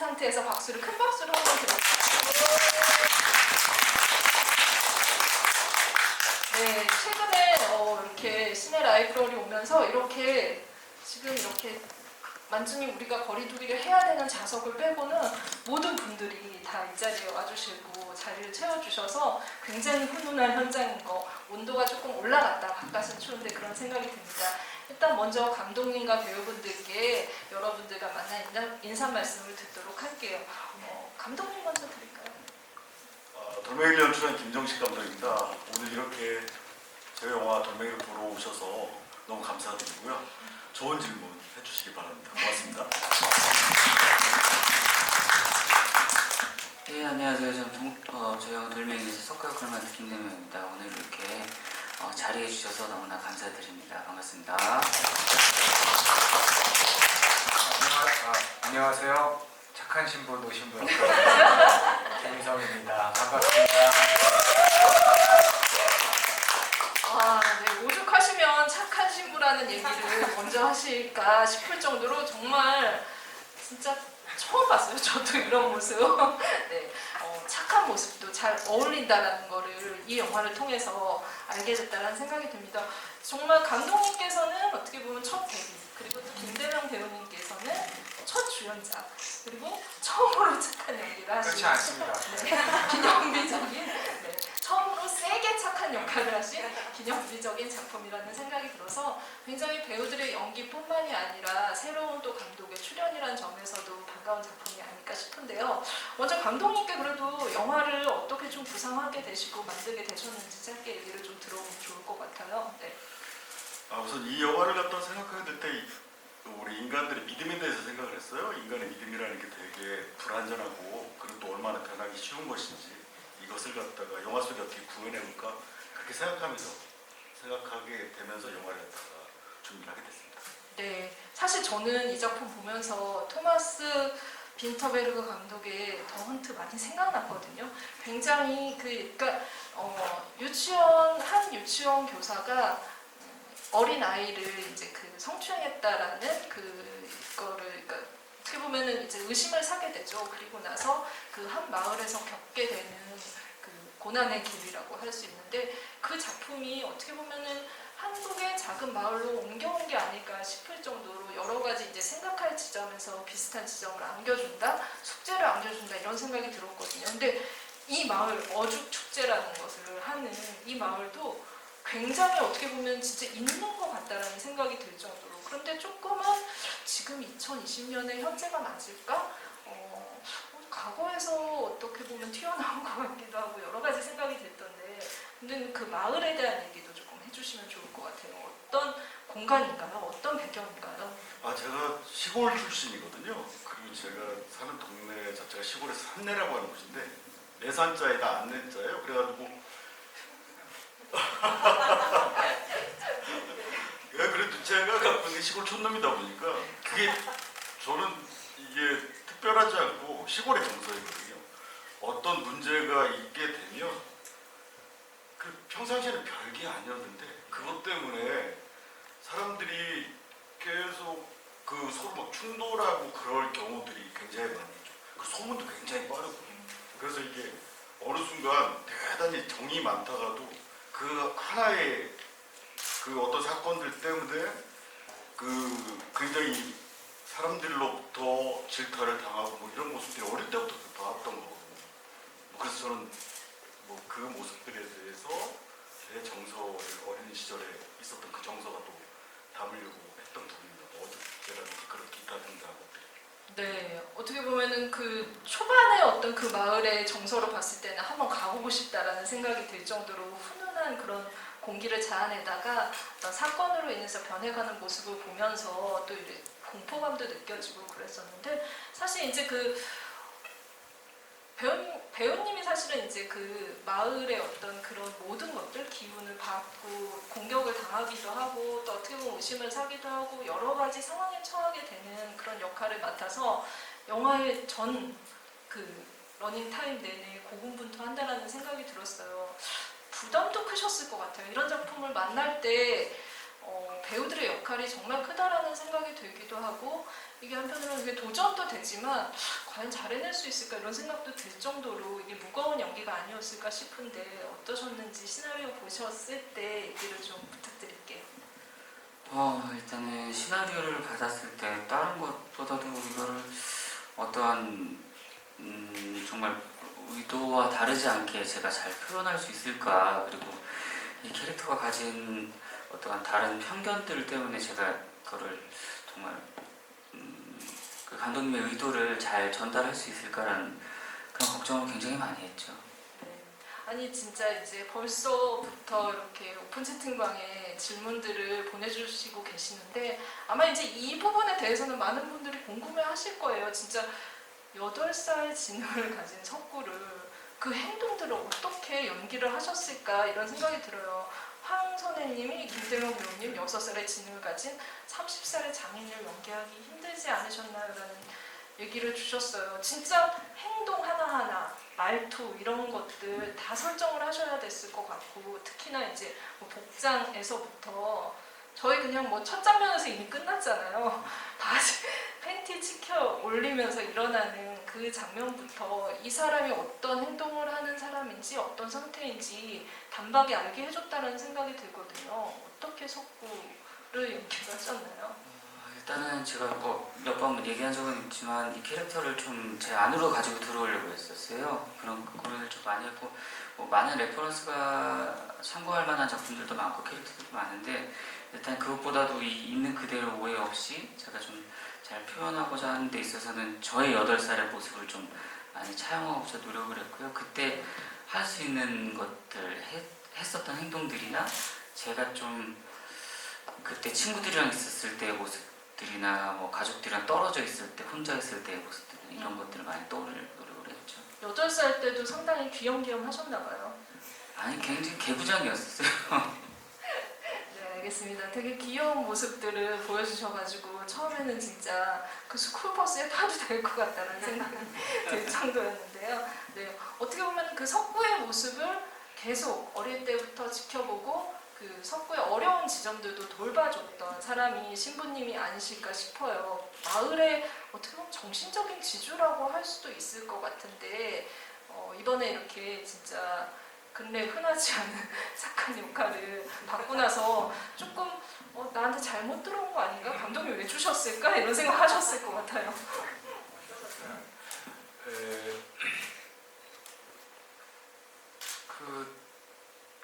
상태에서 박수를 큰 박수를 한번 드려주세요. 네, 최근에 이렇게 시내 라이브러리 오면서 이렇게 지금 이렇게 만중히 우리가 거리두기를 해야 되는 좌석을 빼고는 모든 분들이 다 이 자리에 와주시고 자리를 채워주셔서 굉장히 훈훈한 현장인 거, 온도가 조금 올라갔다 바깥은 추운데 그런 생각이 듭니다. 일단 먼저 감독님과 배우분들께 여러분들과 만나 인사 말씀을 듣도록 할게요. 감독님 먼저 드릴까요? 돌멩이를 연출한 김정식 감독입니다. 오늘 이렇게 저희 영화 돌멩이를 보러 오셔서 너무 감사드리고요. 좋은 질문 해주시기 바랍니다. 고맙습니다. 네, 안녕하세요. 저는 저희 영화 돌멩이에서 석가 역할을 맡은 김대명입니다. 오늘 이렇게 자리해 주셔서 너무나 감사드립니다. 반갑습니다. 안녕하세요. 착한 신부 노신부 김희성입니다. 반갑습니다. 네, 오죽하시면 착한 신부라는 얘기를 먼저 하실까 싶을 정도로 정말 진짜 처음 봤어요. 저도 이런 모습. 네, 착한 모습도 잘 어울린다는 거를 이 영화를 통해서 알게 됐다는 생각이 듭니다. 정말 감독님께서는 어떻게 보면 첫 데뷔, 그리고 또 김대명 배우님께서는 첫 주연작, 그리고 처음으로 착한 연기를 하신 그렇지 않습니다. 네, 기념비적인, 네, 처음으로 세게 착한 역할을 하신 기념비적인 작품이라는 생각이 들어서 굉장히 배우들의 연기뿐만이 아니라 새로운 또 감독의 출연이라는 점에서도 반가운 작품이 아닐까 싶은데요. 먼저 감독님께 그래도 영화를 어떻게 좀 구상하게 되시고 만들게 되셨는지 짧게 얘기를 좀 들어보면 좋을 것 같아요. 네. 우선 이 영화를 갖다 생각하게 될 때 우리 인간들의 믿음에 대해서 생각을 했어요. 인간의 믿음이라는 게 되게 불안전하고 그리고 또 얼마나 변하기 쉬운 것인지 이것을 갖다가 영화 속에 어떻게 구현해볼까 그렇게 생각하게 되면서 영화를 갖다가 준비를 하게 됐습니다. 네, 사실 저는 이 작품 보면서 토마스 빈터베르그 감독의 더 헌트 많이 생각났거든요. 굉장히 그러니까 한 유치원 교사가 어린 아이를 이제 그 성추행했다라는 그거를 그러니까 어떻게 보면은 이제 의심을 사게 되죠. 그리고 나서 그 한 마을에서 겪게 되는 그 고난의 길이라고 할 수 있는데 그 작품이 어떻게 보면은 한국의 작은 마을로 옮겨온 게 아닐까 싶을 정도로 여러 가지 이제 생각할 지점에서 비슷한 지점을 안겨준다, 숙제를 안겨준다 이런 생각이 들었거든요. 근데 이 마을 어죽 축제라는 것을 하는 이 마을도 굉장히 어떻게 보면 진짜 있는 것 같다라는 생각이 들 정도로 그런데 조금은 지금 2020년에 현재가 맞을까? 과거에서 어떻게 보면 튀어나온 것 같기도 하고 여러 가지 생각이 됐던데 근데 그 마을에 대한 얘기도 조금 해주시면 좋을 것 같아요. 어떤 공간인가요? 어떤 배경인가요? 제가 시골 출신이거든요. 그리고 제가 사는 동네 자체가 시골에서 산내라고 하는 곳인데 내산자에다 안내자예요. 그래가지고 그래도 제가 갖고 있는 시골 촌놈이다 보니까 그게 저는 이게 특별하지 않고 시골의 정서이거든요. 어떤 문제가 있게 되면 그 평상시에는 별게 아니었는데 그것 때문에 사람들이 계속 그 서로 막 충돌하고 그럴 경우들이 굉장히 많죠. 그 소문도 굉장히 빠르고 그래서 이게 어느 순간 대단히 정이 많다가도 그 하나의 그 어떤 사건들 때문에 그 굉장히 사람들로부터 질타를 당하고 뭐 이런 모습들이 어릴 때부터 봐왔던 거거든요. 그래서 저는 뭐 그 모습들에 대해서 제 정서를 어린 시절에 있었던 그 정서가 또 담으려고 했던 부분입니다. 어죽제라든지 그런 기타 등등 것들이. 네, 어떻게 보면은 그 초반에 어떤 그 마을의 정서로 봤을 때는 한번 가보고 싶다라는 생각이 들 정도로 훈훈한 그런 공기를 자아내다가 어떤 사건으로 인해서 변해가는 모습을 보면서 또 이제 공포감도 느껴지고 그랬었는데 사실 이제 그 배우님이 사실은 이제 그 마을의 어떤 그런 모든 것들 기운을 받고 공격을 당하기도 하고 또 어떻게 보면 의심을 사기도 하고 여러 가지 상황에 처하게 되는 그런 역할을 맡아서 영화의 전 그 러닝 타임 내내 고군분투한다라는 생각이 들었어요. 부담도 크셨을 것 같아요. 이런 작품을 만날 때 배우들의 역할이 정말 크다라는 생각이 들기도 하고 이게 한편으로는 이게 도전도 되지만 과연 잘 해낼 수 있을까 이런 생각도 들 정도로 이게 무거운 연기가 아니었을까 싶은데 어떠셨는지 시나리오 보셨을 때 얘기를 좀 부탁드릴게요. 일단은 시나리오를 받았을 때 다른 것보다도 이거를 어떠한 정말 의도와 다르지 않게 제가 잘 표현할 수 있을까, 그리고 이 캐릭터가 가진 어떠한 다른 편견들 때문에 제가 그거를 정말 그 감독님의 의도를 잘 전달할 수 있을까라는 그런 걱정을 굉장히 많이 했죠. 네. 아니 진짜 이제 벌써부터 이렇게 오픈 채팅방에 질문들을 보내주시고 계시는데 아마 이제 이 부분에 대해서는 많은 분들이 궁금해하실 거예요. 진짜 8살 지능을 가진 석구를 그 행동들을 어떻게 연기를 하셨을까 이런 생각이 들어요. 황선혜님이 김대명 배우님 6살의 지능을 가진 30살의 장인을 연기하기 힘들지 않으셨나요? 라는 얘기를 주셨어요. 진짜 행동 하나하나, 말투 이런 것들 다 설정을 하셔야 됐을 것 같고 특히나 이제 뭐 복장에서부터 저희 그냥 뭐 첫 장면에서 이미 끝났잖아요. 바지 팬티 치켜 올리면서 일어나는 그 장면부터 이 사람이 어떤 행동을 하는 사람인지 어떤 상태인지 단박에 알게 해줬다는 생각이 들거든요. 어떻게 석구를 연기를 하셨나요? 일단은 제가 몇 번 얘기한 적은 있지만 이 캐릭터를 좀 제 안으로 가지고 들어오려고 했었어요. 그런 고민을 좀 많이 했고 많은 레퍼런스가 참고할 만한 작품들도 많고 캐릭터들도 많은데 일단 그것보다도 이 있는 그대로 오해 없이 제가 좀 잘 표현하고자 하는 데 있어서는 저의 8살의 모습을 좀 많이 차용하고자 노력을 했고요. 그때 할 수 있는 것들, 했었던 행동들이나 제가 좀 그때 친구들이랑 있었을 때의 모습들이나 뭐 가족들이랑 떨어져 있을 때 혼자 있을 때의 모습들 이런 것들을 많이 떠올리려고 노력을 했죠. 8살 때도 상당히 귀염귀염 하셨나 봐요. 아니 굉장히 개구장이었어요. 네, 알겠습니다. 되게 귀여운 모습들을 보여주셔가지고 처음에는 진짜 그 스쿨버스에 타도 될 것 같다는 생각이 들 정도였는데요. 네, 어떻게 보면 그 석구의 모습을 계속 어릴 때부터 지켜보고 그 석구의 어려운 지점들도 돌봐줬던 사람이 신부님이 아니실까 싶어요. 마을의 어떻게 보면 정신적인 지주라고 할 수도 있을 것 같은데 이번에 이렇게 진짜 근래 흔하지 않은 착한 역할을 받고 나서 조금 나한테 잘못 들어온 거 아닌가? 감독님 왜 주셨을까? 이런 생각 하셨을 것 같아요.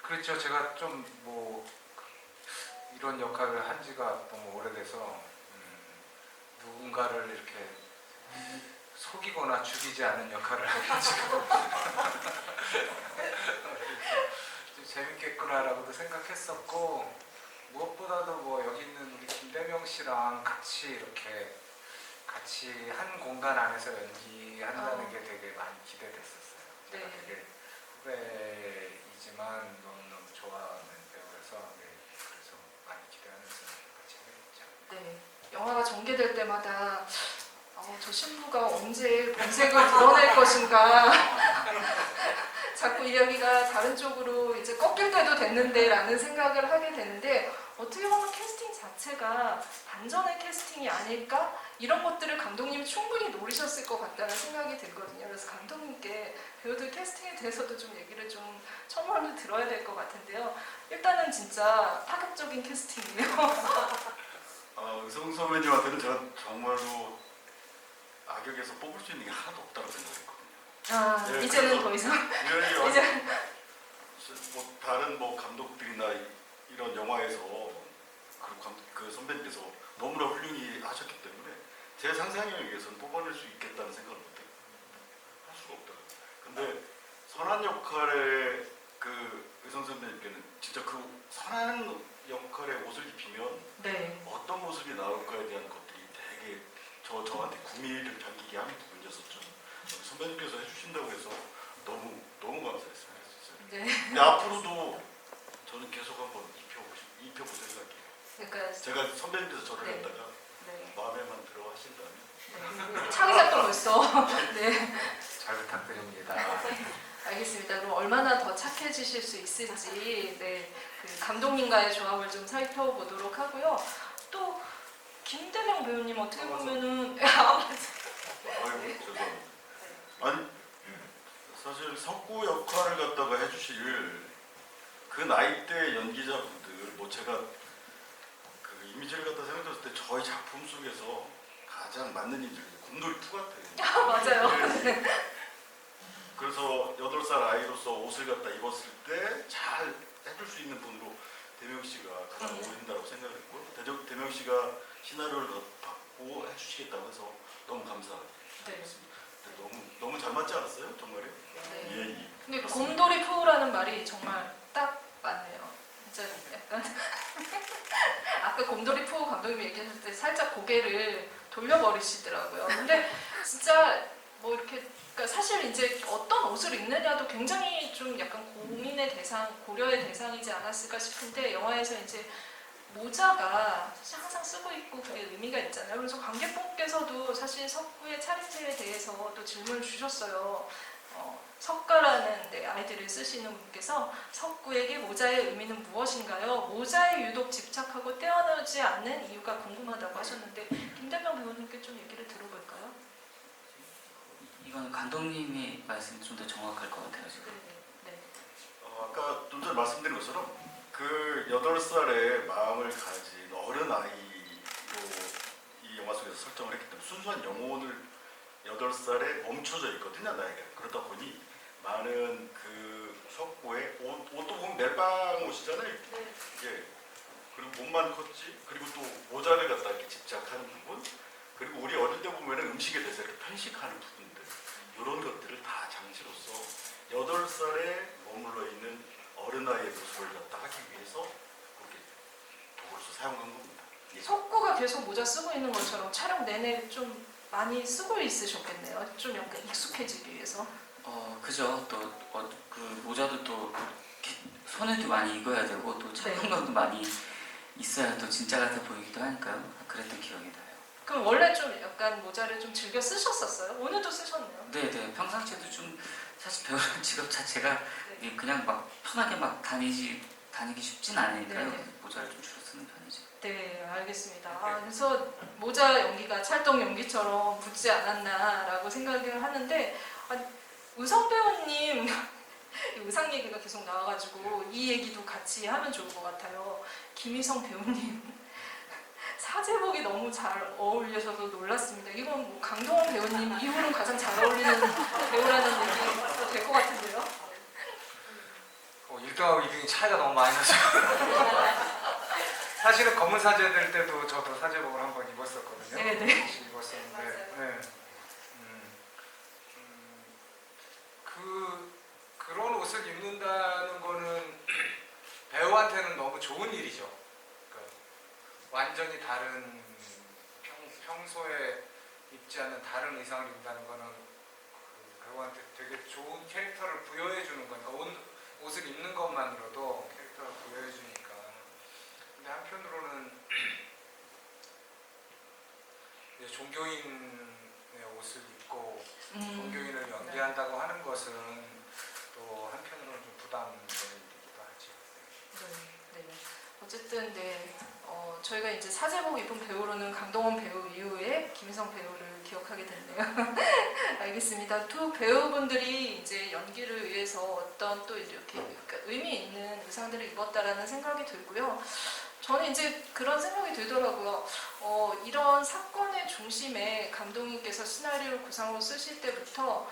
그렇죠. 제가 좀 뭐 이런 역할을 한 지가 너무 오래돼서 누군가를 이렇게 속이거나 죽이지 않은 역할을 해가지고 좀 재밌겠구나라고도 생각했었고 무엇보다도 뭐 여기 있는 우리 김대명 씨랑 같이 이렇게 같이 한 공간 안에서 연기한다는 게 되게 많이 기대됐었어요. 제가 네. 되게 후배이지만 너무너무 좋아하는 배우라서 그래서 많이 기대하면서 같이 했죠. 네, 영화가 전개될 때마다 저 신부가 언제 본색을 드러낼 것인가 자꾸 이야기가 다른 쪽으로 이제 꺾일 때도 됐는데 라는 생각을 하게 되는데 어떻게 보면 캐스팅 자체가 반전의 캐스팅이 아닐까? 이런 것들을 감독님이 충분히 노리셨을 것 같다는 생각이 들거든요. 그래서 감독님께 배우들 캐스팅에 대해서도 좀 얘기를 좀 첨언을 들어야 될 것 같은데요. 일단은 진짜 파격적인 캐스팅이에요. 의성 선배님한테는 제가 정말로 악역에서 뽑을 수 있는 게 하나도 없다고 생각했거든요. 네, 이제는 그래서 더 이상 이제 뭐 다른 뭐 감독들이나 이런 영화에서 그 선배님께서 너무나 훌륭히 하셨기 때문에 제 상상력에 의해서는 뽑아낼 수 있겠다는 생각을 할 수가 없더라고요. 근데 선한 역할의 그 의성 선배님께는 진짜 그 선한 역할의 옷을 입히면 네. 어떤 모습이 나올까에 대한 것들이 되게 저한테 구미를 당기게 하는 부분이었었죠. 선배님께서 해주신다고 해서 너무 감사했어요. 네. 근데 앞으로도 저는 계속 한번 입혀볼 생각이에요. 그러니까 제가 선배님께서 저를 네. 했다가 네. 마음에만 들어 하신다면 네. 창의작도 벌써. 네. 잘 부탁드립니다. 알겠습니다. 그럼 얼마나 더 착해지실 수 있을지 그 감독님과의 조합을 좀 살펴보도록 하고요. 또 김대명 배우님 어떻게 보면은 아이고 죄송합니다. 석구 역할을 갖다가 해주실 그 나이대 연기자분들, 뭐 제가 그 이미지를 갖다 생각했을 때 저희 작품 속에서 가장 맞는 인물이 곰돌이 투 같아요. 맞아요. 네. 그래서 8살 아이로서 옷을 갖다 입었을 때 잘 해줄 수 있는 분으로 대명 씨가 가장 어울린다고 생각했고, 대명 씨가 시나리오를 받고 해주시겠다고 해서 너무 감사합니다. 네. 너무 잘 맞지 않았어요? 정말요? 네. 예, 예. 근데 곰돌이 푸라는 말이 정말 딱 맞네요. 진짜 약간 아까 곰돌이 푸 감독님이 얘기하실 때 살짝 고개를 돌려버리시더라고요. 근데 진짜 뭐 이렇게 그러니까 사실 이제 어떤 옷을 입느냐도 굉장히 좀 약간 고민의 대상, 고려의 대상이지 않았을까 싶은데 영화에서 이제 모자가 사실 항상 쓰고 있고 그게 의미가 있잖아요. 그래서 관객분께서도 사실 석구의 차림새에 대해서 또 질문을 주셨어요. 석가라는 아이들을 쓰시는 분께서 석구에게 모자의 의미는 무엇인가요? 모자에 유독 집착하고 떼어놓지 않는 이유가 궁금하다고 하셨는데 김대명 배우님께 좀 얘기를 들어볼까요? 이건 감독님이 말씀이 좀 더 정확할 것 같아요. 지금. 네. 아까 좀 전에 말씀드린 것처럼 그 8살의 마음을 가진 어른 아이로 이 영화 속에서 설정을 했기 때문에 순수한 영혼을 8살에 멈춰져 있거든요, 나에게. 그러다 보니 많은 그 석고에 옷도 보면 멜빵 옷이잖아요. 예. 그리고 몸만 컸지. 그리고 또 모자를 갖다 이렇게 집착하는 부분. 그리고 우리 어릴 때 보면은 음식에 대해서 이렇게 편식하는 부분들. 이런 것들을 다 장치로서 8살에 머물러 있는 어른아이의 모습을 갖다 하기 위해서 그렇게 도구로서 사용한 겁니다. 예. 석구가 계속 모자 쓰고 있는 것처럼 촬영 내내 좀 많이 쓰고 있으셨겠네요. 좀 약간 익숙해지기 위해서. 그죠. 또 그 모자도 또 이렇게 손에도 많이 익어야 되고 또 착용감도 많이 있어야 또 진짜 같아 보이기도 하니까요. 그랬던 기억이 나요. 그럼 원래 좀 약간 모자를 좀 즐겨 쓰셨었어요? 오늘도 쓰셨네요. 네. 평상시에도 좀 사실 배우는 직업 자체가 그냥 막 편하게 막 다니기 쉽진 않으니까요. 네. 모자를 좀 주로 쓰는 편이죠. 네, 알겠습니다. 그래서 모자 연기가 찰떡 연기처럼 붙지 않았나라고 생각을 하는데 의성 배우님 의상 얘기가 계속 나와가지고 이 얘기도 같이 하면 좋을 것 같아요. 김희성 배우님 사제복이 너무 잘 어울리셔서 놀랐습니다. 이건 뭐 강동원 배우님 이후로 가장 잘 어울리는 배우라는 얘기가 될 것 같은데요. 1등하고 2등이 차이가 너무 많이 나서 사실은 검은 사제 될 때도 저도 사제복을 한번 입었었거든요. 네네. 입었었는데 네. 그런 옷을 입는다는 거는 배우한테는 너무 좋은 일이죠. 그러니까 완전히 다른 평소에 입지 않는 다른 의상을 입는다는 거는 그 배우한테 되게 좋은 캐릭터를 부여해 주는 거니까 옷을 입는 것만으로도 캐릭터를 부여해 주니까. 근데 한편으로는 이제 종교인의 옷을 입고 종교인을 연기한다고 하는 것은 또 한편으로는 좀 부담되는 일이기도 하죠. 네. 어쨌든 저희가 이제 사제복 입은 배우로는 강동원 배우 이후에 김희성 배우를 기억하게 됐네요. 알겠습니다. 두 배우분들이 이제 연기를 위해서 어떤 또 이렇게 그러니까 의미 있는 의상들을 입었다라는 생각이 들고요. 저는 이제 그런 생각이 들더라고요. 이런 사건의 중심에 감독님께서 시나리오 구상으로 쓰실 때부터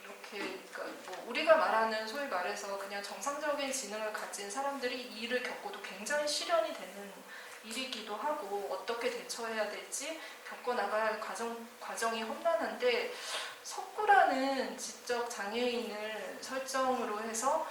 이렇게 그러니까 뭐 우리가 말하는 소위 말해서 그냥 정상적인 지능을 가진 사람들이 이 일을 겪고도 굉장히 실현이 되는 일이기도 하고 어떻게 대처해야 될지 겪어나가야 할 과정이 험난한데 석구라는 지적 장애인을 설정으로 해서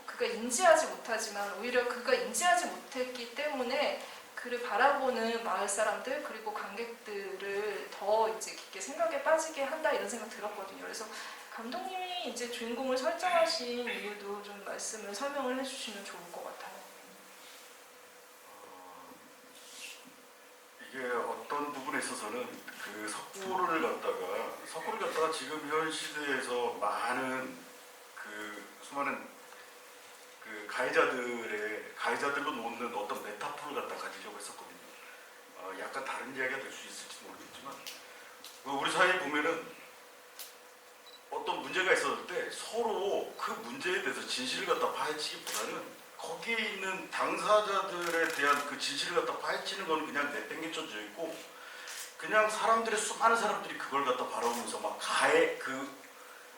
그가 인지하지 못하지만 오히려 그가 인지하지 못했기 때문에 그를 바라보는 마을 사람들 그리고 관객들을 더 이제 깊게 생각에 빠지게 한다 이런 생각 들었거든요. 그래서 감독님이 이제 주인공을 설정하신 이유도 좀 설명을 해주시면 좋을 것 같아요. 이게 어떤 부분에 있어서는 그 석구를 갖다가 지금 현 시대에서 많은 그 수많은 그 가해자들로 놓는 어떤 메타포를 갖다 가지려고 했었거든요. 약간 다른 이야기가 될 수 있을지 모르겠지만 우리 사회에 보면은 어떤 문제가 있었을 때 서로 그 문제에 대해서 진실을 갖다 파헤치기보다는 거기에 있는 당사자들에 대한 그 진실을 갖다 파헤치는 건 그냥 내팽개쳐져 있고 그냥 사람들의 수많은 사람들이 그걸 갖다 바라보면서 막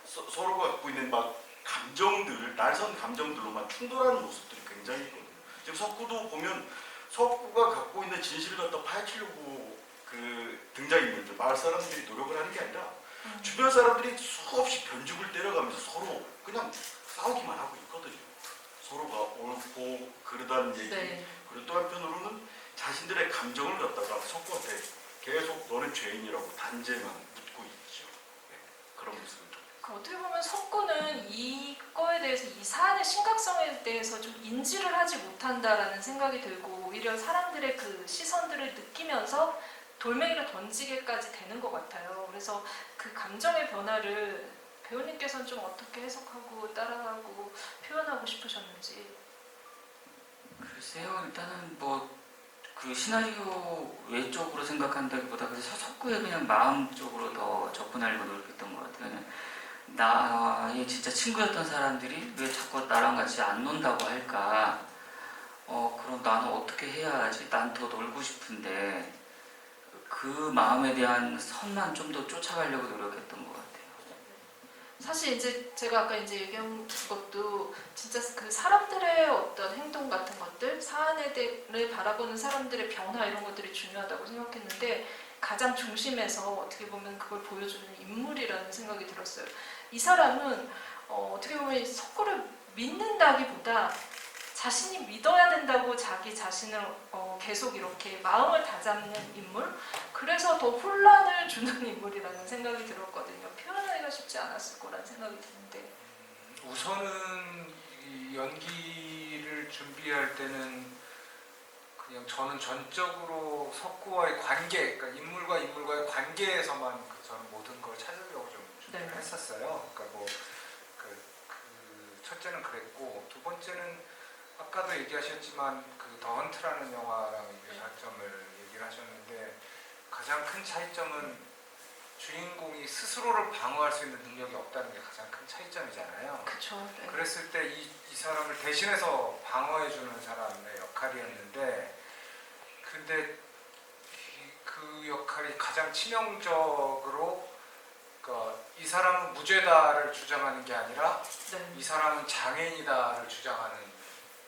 서로가 갖고 있는 막 감정들, 날선 감정들로만 충돌하는 모습들이 굉장히 있거든요. 지금 석구도 보면 석구가 갖고 있는 진실을 갖다 파헤치려고 그 등장인물들, 마을 사람들이 노력을 하는 게 아니라 주변 사람들이 수없이 변죽을 때려가면서 서로 그냥 싸우기만 하고 있거든요. 서로가 옳고 그러다는 얘기. 네. 그리고 또 한편으로는 자신들의 감정을 갖다가 석구한테 계속 너는 죄인이라고 단죄만 묻고 있죠. 네. 그런 모습을 좀. 그 어떻게 보면 석구는 이거에 대해서 이 사안의 심각성에 대해서 좀 인지를 하지 못한다라는 생각이 들고 오히려 사람들의 그 시선들을 느끼면서 돌멩이를 던지게까지 되는 것 같아요. 그래서 그 감정의 변화를 배우님께서는 좀 어떻게 해석하고 따라하고 표현하고 싶으셨는지. 글쎄요, 일단은 뭐 그 시나리오 외적으로 생각한다기보다 그래서 석구의 그냥 마음 쪽으로 더 접근하려고 노력했던 것 같아요. 그냥 나의 진짜 친구였던 사람들이 왜 자꾸 나랑 같이 안 논다고 할까? 그럼 나는 어떻게 해야 하지? 난 더 놀고 싶은데 그 마음에 대한 선만 좀 더 쫓아가려고 노력했던 것 같아요. 사실 이제 제가 아까 이제 얘기한 것도 진짜 그 사람들의 어떤 행동 같은 것들, 사안에 대해 바라보는 사람들의 변화 이런 것들이 중요하다고 생각했는데 가장 중심에서 어떻게 보면 그걸 보여주는 인물이라는 생각이 들었어요. 이 사람은 어떻게 보면 이 석구를 믿는다기보다 자신이 믿어야 된다고 자기 자신을 계속 이렇게 마음을 다잡는 인물, 그래서 더 혼란을 주는 인물이라는 생각이 들었거든요. 표현하기가 쉽지 않았을 거라는 생각이 드는데. 우선은 이 연기를 준비할 때는 그냥 저는 전적으로 석구와의 관계, 그러니까 인물과 인물과의 관계에서만 저는 모든 걸 찾으려고 좀 준비를 네. 했었어요. 그러니까 뭐 그 첫째는 그랬고 두 번째는 아까도 얘기하셨지만 그 더 헌트라는 영화랑 차이점을 얘기를 하셨는데 가장 큰 차이점은 주인공이 스스로를 방어할 수 있는 능력이 없다는 게 가장 큰 차이점이잖아요. 그렇죠. 네. 그랬을 때 이 사람을 대신해서 방어해주는 사람의 역할이었는데 근데 그 역할이 가장 치명적으로 그러니까 이 사람은 무죄다를 주장하는 게 아니라 네. 이 사람은 장애인이다를 주장하는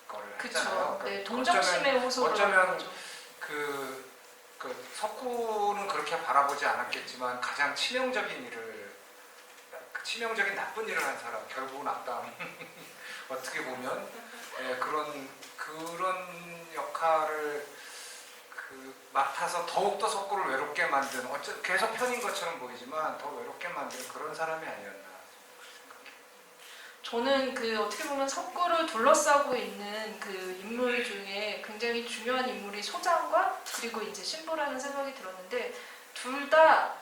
거를 했잖아요. 그렇죠. 네, 그러니까 동정심의 호소를 어쩌면 하는 거죠. 그 석구는 그렇게 바라보지 않았겠지만 가장 치명적인 일을 치명적인 나쁜 일을 한 사람 결국은 악당 어떻게 보면 그런 역할을 맡아서 더욱더 석구를 외롭게 만든 계속 편인 것처럼 보이지만 더 외롭게 만든 그런 사람이 아니었나 저는 그 어떻게 보면 석구를 둘러싸고 있는 그 인물 중에 굉장히 중요한 인물이 소장과 그리고 이제 신부라는 생각이 들었는데 둘 다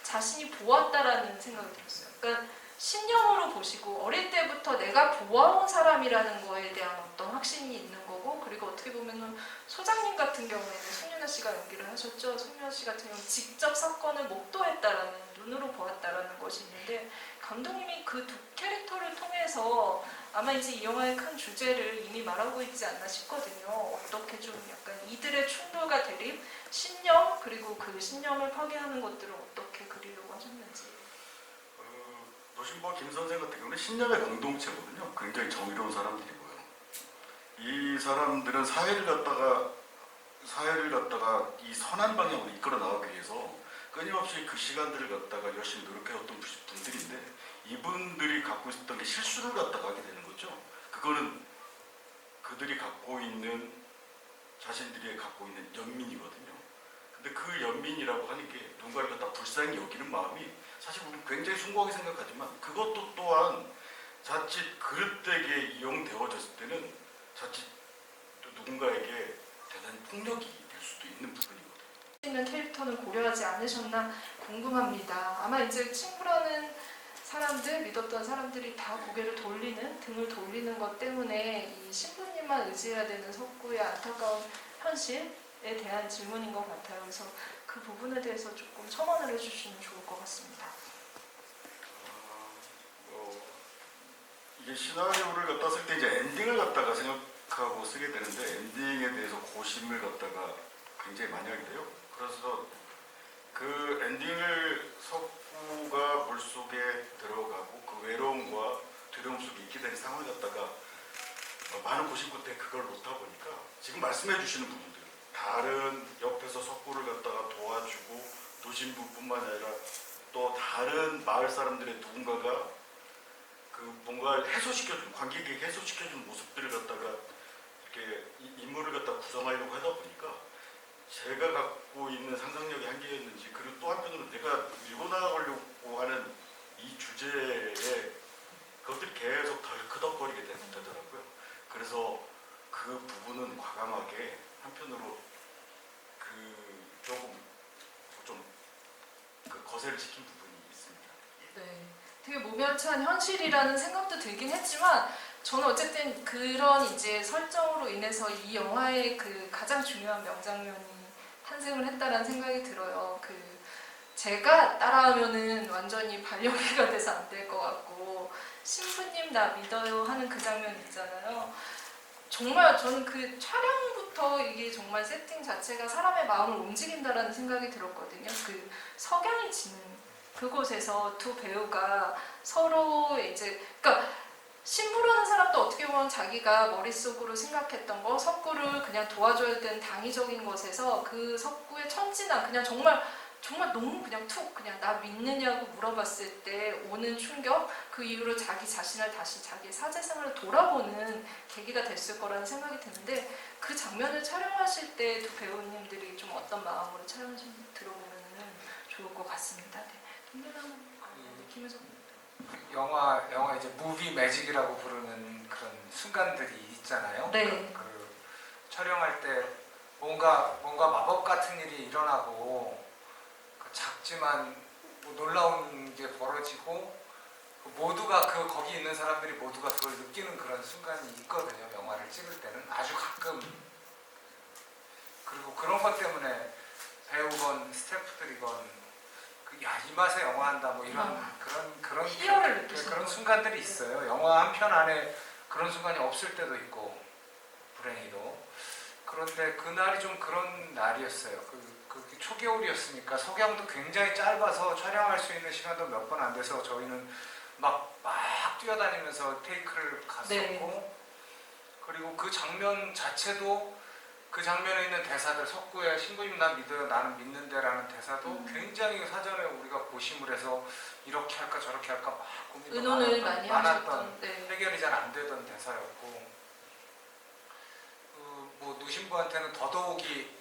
자신이 보았다라는 생각이 들었어요. 그러니까 신념으로 보시고 어릴 때부터 내가 보아온 사람이라는 거에 대한 어떤 확신이 있는 거고 그리고 어떻게 보면은 소장님 같은 경우에는 송윤아 씨가 연기를 하셨죠. 송윤아 씨 같은 경우는 직접 사건을 목도했다라는 눈으로 보았다라는 것이 있는데 감독님이 그 두 캐릭터를 통해서 아마 이제 이 영화의 큰 주제를 이미 말하고 있지 않나 싶거든요. 어떻게 좀 약간 이들의 충돌과 대립, 신념 그리고 그 신념을 파괴하는 것들을 어떻게 그리려고 하셨는지. 노신보 김 선생 같은 경우는 신념의 공동체거든요. 굉장히 정의로운 사람들이고요. 이 사람들은 사회를 갖다가 이 선한 방향으로 이끌어 나가기 위해서 끊임없이 그 시간들을 갖다가 열심히 노력해왔던 분들인데 이분들이 갖고 있었던 게 실수를 갖다가 하게 되는 거죠. 그거는 그들이 갖고 있는 자신들이 갖고 있는 연민이거든요. 근데 그 연민이라고 하는 게 누군가를 갖다 불쌍히 여기는 마음이 사실 우리는 굉장히 숭고하게 생각하지만 그것도 또한 자칫 그릇되게 이용되어졌을 때는 자칫 또 누군가에게 대단히 폭력이 될 수도 있는 부분이거든요. 있는 캐릭터는 고려하지 않으셨나 궁금합니다. 아마 이제 친구라는 사람들, 믿었던 사람들이 다 고개를 돌리는, 등을 돌리는 것 때문에 이 신부님만 의지해야 되는 석구의 안타까운 현실에 대한 질문인 것 같아요. 그래서 그 부분에 대해서 조금 첨언을 해주시면 좋을 것 같습니다. 이게 시나리오를 갖다 쓸 때 이제 엔딩을 갖다가 생각하고 쓰게 되는데 엔딩에 대해서 고심을 갖다가 굉장히 많이 하게 돼요. 그래서 그 엔딩을 석구가 물속에 들어가고 그 외로움과 두려움 속에 있게 된 상황을 갖다가 많은 고심 끝에 그걸 놓다 보니까 지금 말씀해 주시는 부분들 다른 옆에서 석구를 갖다가 도와주고 노신부뿐만 아니라 또 다른 마을 사람들의 누군가가 그 뭔가를 해소시켜주는 관객에게 해소시켜주는 모습들을 갖다가 이렇게 인물을 갖다 구성하려고 하다 보니까 제가 갖고 있는 상상력이 한계였는지 그리고 또 한편으로 내가 밀고 나가려고 하는 이 주제에 그것들이 계속 덜커덕거리게 되더라고요. 그래서 그 부분은 과감하게 한편으로 그 조금 좀 그 거세를 시킨 부분이 있습니다. 네, 되게 모면찬 현실이라는 생각도 들긴 했지만 저는 어쨌든 그런 이제 설정으로 인해서 이 영화의 그 가장 중요한 명장면이 탄생을 했다라는 생각이 들어요. 그 제가 따라하면은 완전히 발령기가 돼서 안 될 것 같고 신부님 나 믿어요 하는 그 장면 있잖아요. 정말 저는 그 촬영부터 이게 정말 세팅 자체가 사람의 마음을 움직인다라는 생각이 들었거든요. 그 석양이 지는 그곳에서 두 배우가 서로 이제 그러니까 신부라는 사람도 어떻게 보면 자기가 머릿속으로 생각했던 거 석구를 그냥 도와줘야 되는 당위적인 것에서 그 석구의 천진한 그냥 정말 너무 그냥 툭 그냥 나 믿느냐고 물어봤을 때 오는 충격 그 이후로 자기 자신을 다시 자기 사제생활을 돌아보는 계기가 됐을 거라는 생각이 드는데 그 장면을 촬영하실 때 두 배우님들이 좀 어떤 마음으로 촬영하시는지 들어보면 좋을 것 같습니다. 네. 김혜정 영화 이제 무비 매직이라고 부르는 그런 순간들이 있잖아요. 네. 그 촬영할 때 뭔가 마법 같은 일이 일어나고 그 작지만 뭐 놀라운 게 벌어지고 모두가 거기 있는 사람들이 모두가 그걸 느끼는 그런 순간이 있거든요. 영화를 찍을 때는 아주 가끔. 그리고 그런 것 때문에 배우건 스태프들이건 이 맛에 영화 한다 뭐 이런 그런 희열을 느끼시는 그런 거예요. 순간들이 있어요. 영화 한 편 안에 그런 순간이 없을 때도 있고 불행히도. 그런데 그날이 좀 그런 날이었어요. 그 초겨울이었으니까 석양도 굉장히 짧아서 촬영할 수 있는 시간도 몇 번 안 돼서 저희는 막 뛰어다니면서 테이크를 갔었고 네. 그리고 그 장면 자체도 그 장면에 있는 대사들 석구의 신부님 나 믿어요 나는 믿는데라는 대사도 굉장히 사전에 우리가 고심을 해서 이렇게 할까 저렇게 할까 막 고민도 의논을 많이 많았던 하셨던 네. 해결이 잘 안 되던 대사였고 뭐 누신부한테는 더더욱이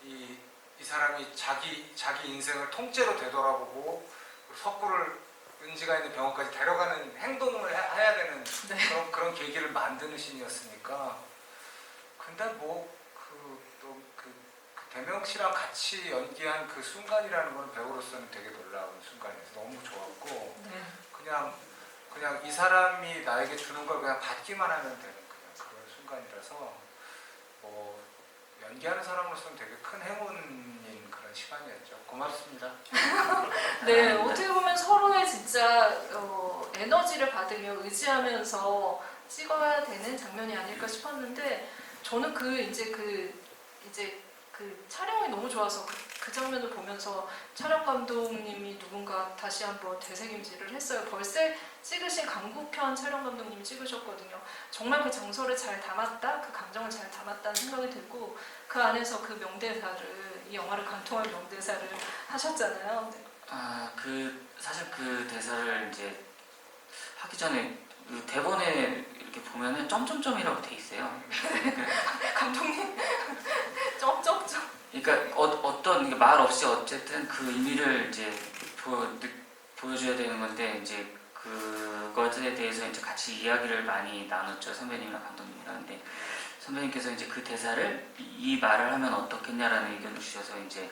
이 사람이 자기 인생을 통째로 되돌아보고 석구를 은지가 있는 병원까지 데려가는 행동을 해야 되는 네. 그런 계기를 만드는 신이었으니까 근데 뭐 그 대명 씨랑 같이 연기한 그 순간이라는 건 배우로서는 되게 놀라운 순간이어서 너무 좋았고 네. 그냥 이 사람이 나에게 주는 걸 그냥 받기만 하면 되는 그런 순간이라서 뭐 연기하는 사람으로서는 되게 큰 행운인 그런 시간이었죠. 고맙습니다. 네, 어떻게 보면 서로의 진짜 에너지를 받으며 의지하면서 찍어야 되는 장면이 아닐까 싶었는데 저는 그 촬영이 너무 좋아서 그 장면을 보면서 촬영 감독님이 누군가 다시 한번 되새김질을 했어요. 벌새 찍으신 강국현 촬영 감독님이 찍으셨거든요. 정말 그 정서를 잘 담았다, 그 감정을 잘 담았다는 생각이 들고 그 안에서 그 명대사를 이 영화를 관통할 명대사를 하셨잖아요. 네. 사실 그 대사를 이제 하기 전에 그 대본에 이렇게 보면은 점점점이라고 돼 있어요. 감독님 점점점. 그러니까 어떤 말 없이 어쨌든 그 의미를 이제 보여줘야 되는 건데 이제 그것에 대해서 이제 같이 이야기를 많이 나눴죠. 선배님이랑 감독님이랑. 근데 선배님께서 이제 그 대사를 이 말을 하면 어떻겠냐라는 의견을 주셔서 이제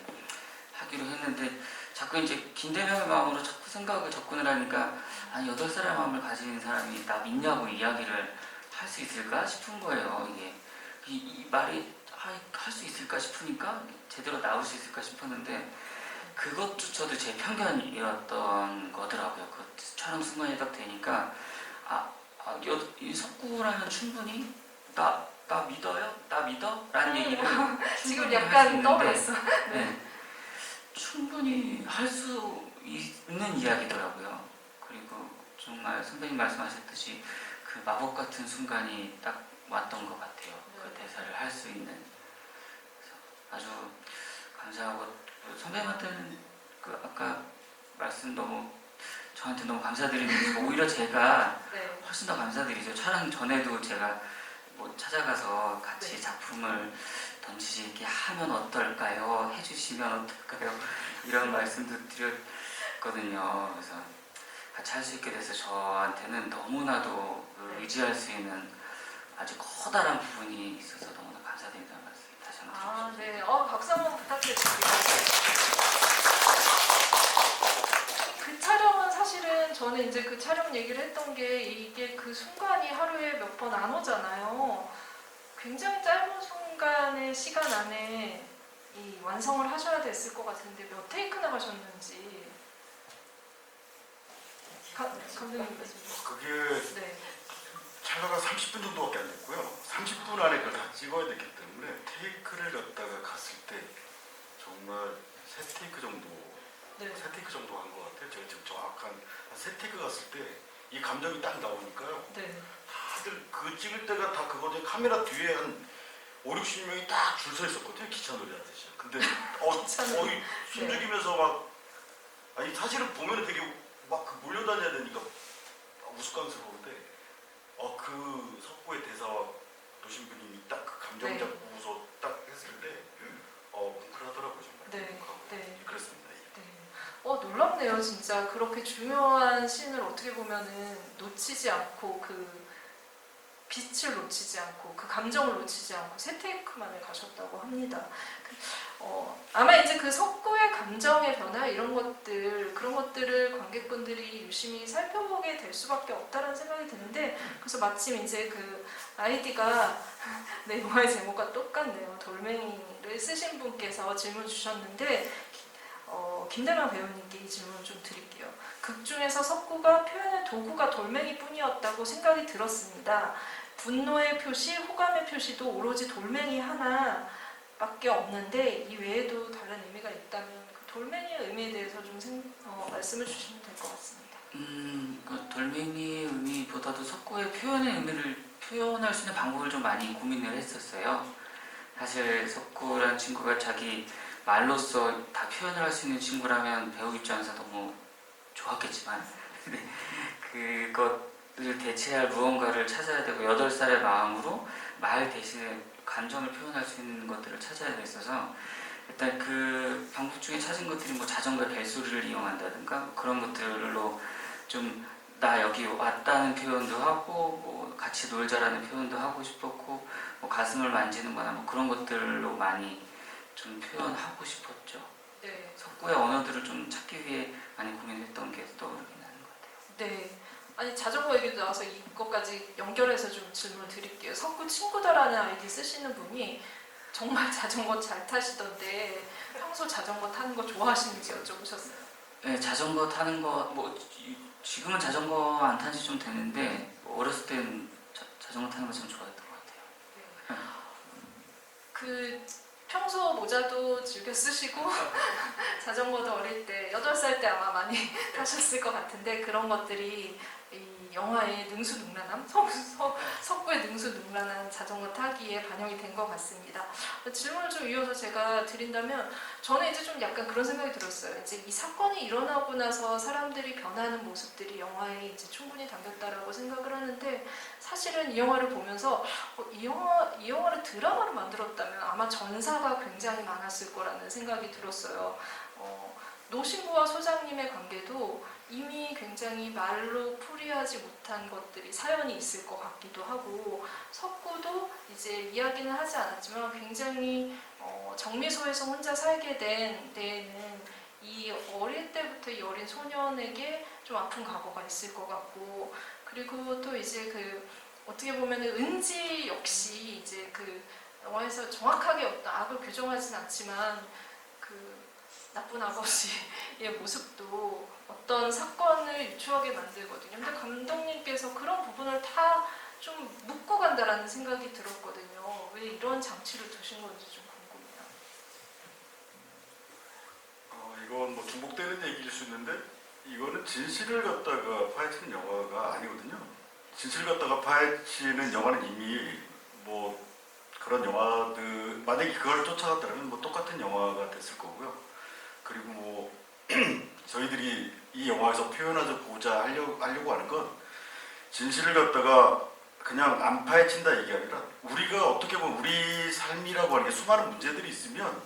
하기로 했는데 자꾸 이제 김대명의 마음으로 자꾸 생각을 접근을 하니까 아니 8살의 마음을 가진 사람이 나 믿냐고 이야기를 할 수 있을까 싶은 거예요. 이게 이 말이 할 수 있을까 싶으니까 제대로 나올 수 있을까 싶었는데 그것조차도 제 편견이었던 거더라고요. 그 촬영 순간이 딱 되니까 이 석구라면 충분히 나 믿어요? 나 믿어? 라는 얘기를 지금 충분히 할수 약간 있는데, 떠올랐어. 네. 충분히 할 수 있는 이야기더라고요. 그리고 정말 선배님 말씀하셨듯이 그 마법 같은 순간이 딱 왔던 것 같아요. 그 대사를 할 수 있는. 그래서 아주 감사하고 선배님한테는 그 아까 말씀 저한테 너무 감사드리면서 오히려 제가 네. 훨씬 더 감사드리죠. 촬영 전에도 제가 뭐 찾아가서 같이 네. 작품을 던지지 이렇게 하면 어떨까요? 해주시면 어떨까요? 이런 말씀도 드렸거든요. 그래서 같이 할 수 있게 돼서 저한테는 너무나도 의지할 수 있는 아주 커다란 부분이 있어서 너무나 감사드린다는 말씀 다시 한번 드리고 싶습니다. 네. 박수 한번 부탁드릴게요. 그 촬영은 사실은 저는 이제 그 촬영 얘기를 했던 게 이게 그 순간이 하루에 몇 번 안 오잖아요. 굉장히 짧은 순간의 시간 안에 이 완성을 하셔야 됐을 것 같은데 몇 테이크나 가셨는지. 감독님 말씀. 그게 네. 촬영가 30분 정도밖에 안 됐고요. 30분 안에 그걸 다 찍어야 됐기 때문에 테이크를 갖다가 갔을 때 정말 3테이크 정도 네. 3테이크 정도 한 것 같아요. 제가 지금 정확한 한 3테이크 갔을 때 이 감정이 딱 나오니까요. 네. 다들 그 찍을 때가 다 그거죠. 카메라 뒤에 한 5, 60명이 딱 줄 서 있었거든요. 기차 놀이 하듯이. 근데 거의 숨죽이면서 막 아니 사실은 보면은 되게 막 그 몰려다녀야 되니까 우스꽝스러운데 그 석구의 대사와 노신부님이 딱 그 감정 네. 잡고서 딱 했을 때 뭉클하더라고요 정말. 네. 뭉클하고. 네. 그렇습니다. 네. 놀랍네요, 진짜. 그렇게 중요한 씬을 어떻게 보면은 놓치지 않고 그 빛을 놓치지 않고 그 감정을 놓치지 않고 3테이크만에 가셨다고 합니다. 아마 이제 그 석구의 감정의 변화 이런 것들 그런 것들을 관객분들이 유심히 살펴보게 될 수밖에 없다는 생각이 드는데 그래서 마침 이제 그 아이디가 네, 영화의 제목과 똑같네요. 돌멩이를 쓰신 분께서 질문 주셨는데 김대만 배우님께 이 질문을 좀 드릴게요. 극 중에서 석구가 표현의 도구가 돌멩이뿐이었다고 생각이 들었습니다. 분노의 표시, 호감의 표시도 오로지 돌멩이 하나밖에 없는데 이 외에도 다른 의미가 있다면 그 돌멩이의 의미에 대해서 좀 말씀을 주시면 될 것 같습니다. 그 돌멩이의 의미보다도 석구의 표현의 의미를 표현할 수 있는 방법을 좀 많이 고민을 했었어요. 사실 석구라는 친구가 자기 말로써 다 표현을 할 수 있는 친구라면 배우 입장에서 너무 좋았겠지만 그것을 대체할 무언가를 찾아야 되고 8살의 마음으로 말 대신에 감정을 표현할 수 있는 것들을 찾아야 됐어서 일단 그 방법 중에 찾은 것들이 뭐 자전거 벨소리를 이용한다든가 뭐 그런 것들로 좀 나 여기 왔다는 표현도 하고 뭐 같이 놀자라는 표현도 하고 싶었고 뭐 가슴을 만지는 거나 뭐 그런 것들로 많이 좀 표현하고 싶었죠. 네. 석구의 언어들을 좀 찾기 위해 많이 고민했던 게 떠오르긴 하는 것 같아요. 네. 아니 자전거 얘기도 나와서 이것까지 연결해서 좀 질문 드릴게요. 석구 친구다라는 아이디 쓰시는 분이 정말 자전거 잘 타시던데 평소 자전거 타는 거 좋아하시는지 여쭤보셨어요. 네, 자전거 타는 거 뭐 지금은 자전거 안 탄 지 좀 됐는데 어렸을 땐 자전거 타는 거 참 좋아했던 것 같아요. 그 평소 모자도 즐겨 쓰시고 자전거도 어릴 때 8살 때 아마 많이 타셨을 것 같은데 그런 것들이 이 영화의 능수능란함, 석구의 능수능란한 자전거 타기에 반영이 된 것 같습니다. 질문을 좀 이어서 제가 드린다면 저는 이제 좀 약간 그런 생각이 들었어요. 이제 이 사건이 일어나고 나서 사람들이 변하는 모습들이 영화에 이제 충분히 담겼다라고 생각을 하는데 사실은 이 영화를 보면서 이 영화를 드라마로 만들었다면 아마 전사가 굉장히 많았을 거라는 생각이 들었어요. 노신부와 소장님의 관계도 이미 굉장히 말로 풀이하지 못한 것들이 사연이 있을 것 같기도 하고 석구도 이제 이야기는 하지 않았지만 굉장히 정미소에서 혼자 살게 된 데에는 이 어릴 때부터 이 어린 소년에게 좀 아픈 과거가 있을 것 같고 그리고 또 이제 그 어떻게 보면 은지 역시 이제 그 영화에서 정확하게 어떤 악을 규정하진 않지만 그 나쁜 아버지의 모습도 어떤 사건을 유추하게 만들거든요. 근데 감독님께서 그런 부분을 다 좀 묶고 간다라는 생각이 들었거든요. 왜 이런 장치를 두신 건지 좀 궁금해요. 이건 뭐 중복되는 얘기일 수 있는데 이거는 진실을 갖다가 파헤치는 영화가 아니거든요. 진실을 갖다가 파헤치는 영화는 이미 뭐 그런 영화들 만약에 그걸 쫓아갔다면 뭐 똑같은 영화가 됐을 거고요. 그리고 뭐 저희들이 이 영화에서 표현하고자 하려고 하는 건 진실을 갖다가 그냥 안 파헤친다 얘기 아니라 우리가 어떻게 보면 우리 삶이라고 하는 게 수많은 문제들이 있으면